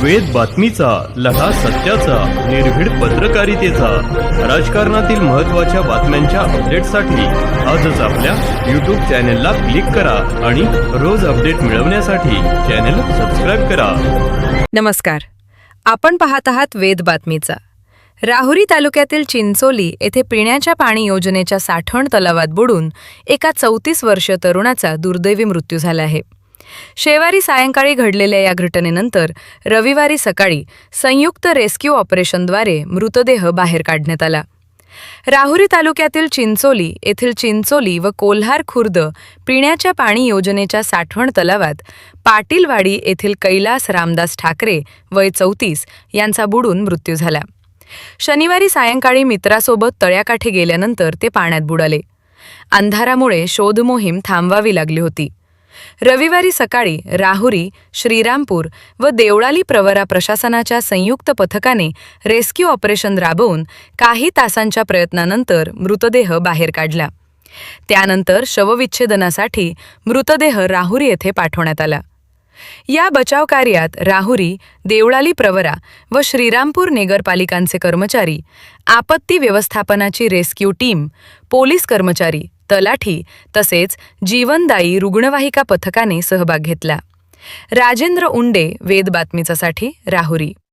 वेद बातमीचा, लढा सत्याचा, निर्भीड पत्रकारितेचा, राजकारणातील महत्त्वाच्या बातम्यांच्या अपडेटसाठी आजच आपल्या यूट्यूब चॅनेलला क्लिक करा आणि रोज अपडेट मिळवण्यासाठी चॅनेल सबस्क्राईब करा. नमस्कार. आपण पाहत आहात वेद बातमीचा. राहुरी तालुक्यातील चिंचोली येथे पिण्याच्या पाणी योजनेच्या साठवण तलावात बुडून एका 34 वर्षीय तरुणाचा दुर्दैवी मृत्यू झाला आहे. शनिवारी सायंकाळी घडलेल्या या घटनेनंतर रविवारी सकाळी संयुक्त रेस्क्यू ऑपरेशनद्वारे मृतदेह बाहेर काढण्यात आला. राहुरी तालुक्यातील चिंचोली येथील चिंचोली व कोल्हार खुर्द पिण्याच्या पाणी योजनेच्या साठवण तलावात पाटीलवाडी येथील कैलास रामदास ठाकरे वय 34 यांचा बुडून मृत्यू झाला. शनिवारी सायंकाळी मित्रासोबत तळ्याकाठी गेल्यानंतर ते पाण्यात बुडाले. अंधारामुळे शोध मोहीम थांबवावी लागली होती. रविवारी सकाळी राहुरी, श्रीरामपूर व देवळाली प्रवरा प्रशासनाच्या संयुक्त पथकाने रेस्क्यू ऑपरेशन राबवून काही तासांच्या प्रयत्नानंतर मृतदेह बाहेर काढला. त्यानंतर शवविच्छेदनासाठी मृतदेह राहुरी येथे पाठवण्यात आला. या बचाव कार्यात राहुरी, देवळाली प्रवरा व श्रीरामपूर नगरपालिकांचे कर्मचारी, आपत्ती व्यवस्थापनाची रेस्क्यू टीम, पोलीस कर्मचारी, तलाठी तसेच जीवनदायी रुग्णवाहिका पथकाने सहभाग घेतला. राजेंद्र उंडे, वेद बातमीचासाठी, राहुरी.